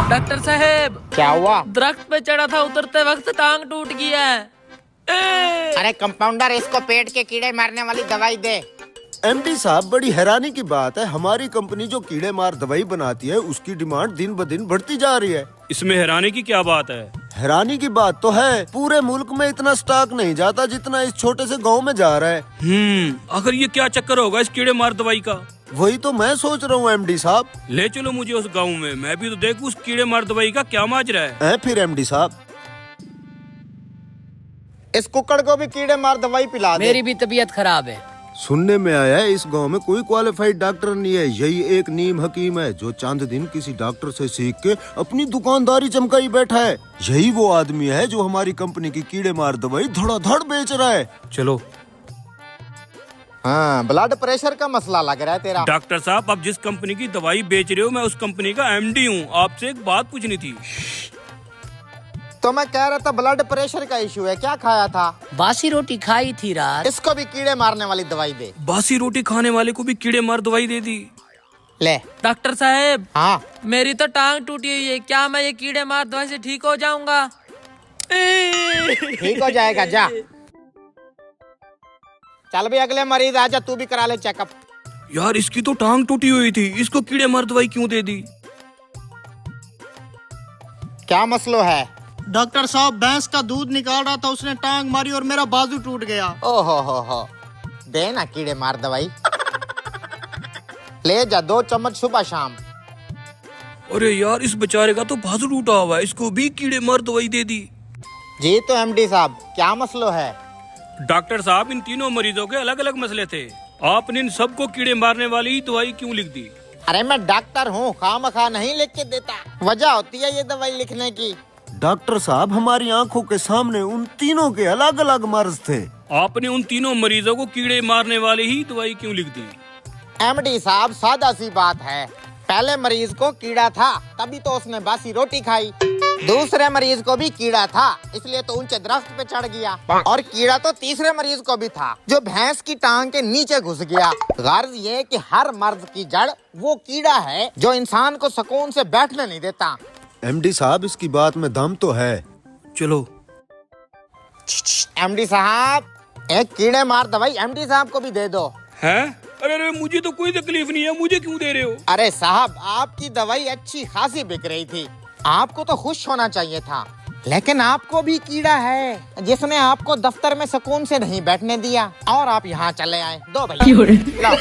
Doctor साहब, क्या हुआ? दरख्त पे चढ़ा था, उतरते वक्त टांग टूट गया है। अरे कंपाउंडर, इसको पेट के कीड़े मारने वाली दवाई दे। एमडी साहब, बड़ी हैरानी की बात है, हमारी कंपनी जो कीड़े मार दवाई बनाती है उसकी डिमांड दिन ब दिन बढ़ती जा रही है। इसमें हैरानी की क्या बात है? हैरानी की बात तो है, पूरे मुल्क में इतना स्टॉक नहीं जाता जितना इस छोटे से गांव में जा रहा है। आखिर ये क्या चक्कर होगा इस कीड़े मार दवाई का? वही तो मैं सोच रहा हूँ एमडी साहब। ले चलो मुझे उस गांव में, मैं भी तो देखूं उस कीड़े मार दवाई का क्या माजरा है। फिर एमडी साहब, इस कुक्कड़ को भी कीड़े मार दवाई पिला दे। मेरी भी तबीयत खराब है। सुनने में आया है इस गांव में कोई क्वालिफाइड डॉक्टर नहीं है, यही एक नीम हकीम है जो चंद दिन किसी डॉक्टर से सीख के अपनी दुकानदारी चमकाई बैठा है। यही वो आदमी है जो हमारी कंपनी की कीड़े मार दवाई धड़ाधड़ बेच रहा है। चलो। हाँ, ब्लड प्रेशर का मसला लग रहा है तेरा। डॉक्टर साहब, आप जिस कंपनी की दवाई बेच रहे हो मैं उस कंपनी का एमडी हूँ, आपसे एक बात पूछनी थी। तो मैं कह रहा था ब्लड प्रेशर का इशू है, क्या खाया था? बासी रोटी खाई थी रात। इसको भी कीड़े मारने वाली दवाई दे। बासी रोटी खाने वाले को भी कीड़े मार दवाई दे दी? ले। डॉक्टर साहब, हाँ, मेरी तो टांग टूटी हुई है, क्या मैं ये कीड़े मार दवाई से ठीक हो जाऊंगा? ठीक हो जाएगा, जा। चल भी अगले मरीज आजा, तू भी करा ले चेकअप। यार, इसकी तो टांग टूटी हुई थी, इसको कीड़े मार दवाई क्यों दे दी? क्या मसला है? डॉक्टर साहब, भैंस का दूध निकाल रहा था, उसने टांग मारी और मेरा बाजू टूट गया। ओहो हो, दे ना कीड़े मार दवाई। ले जा, 2 चम्मच सुबह शाम। अरे यार, इस बेचारे का तो बाजू टूटा हुआ है, इसको भी कीड़े मार दवाई दे दी। जी तो एमडी साहब, क्या मसला है? डॉक्टर साहब, इन तीनों मरीजों के अलग अलग मसले थे, आपने इन सबको कीड़े मारने वाली दवाई क्यों लिख दी? अरे मैं डॉक्टर हूँ, खामखा नहीं लिख के देता, वजह होती है ये दवाई लिखने की। डॉक्टर साहब, हमारी आंखों के सामने उन तीनों के अलग अलग मर्ज थे, आपने उन तीनों मरीजों को कीड़े मारने वाली ही दवाई क्यों लिख दी? एमडी साहब, सादा सी बात है, पहले मरीज को कीड़ा था तभी तो उसने बासी रोटी खाई, दूसरे मरीज को भी कीड़ा था इसलिए तो ऊंचे दरख्त पे चढ़ गया, और कीड़ा तो तीसरे मरीज को भी था जो भैंस की टांग के नीचे घुस गया। गर्ज ये कि हर मर्ज की जड़ वो कीड़ा है जो इंसान को सुकून से बैठने नहीं देता। एमडी साहब, इसकी बात में दम तो है। चलो। एमडी साहब, एक कीड़े मार दवाई एमडी साहब को भी दे दो। हैं? अरे मुझे तो कोई तकलीफ नहीं है, मुझे क्यों दे रहे हो? अरे साहब, आपकी दवाई अच्छी खासी बिक रही थी, आपको तो खुश होना चाहिए था, लेकिन आपको भी कीड़ा है जिसने आपको दफ्तर में सुकून से नहीं बैठने दिया और आप यहाँ चले आए। दो भैया, लो।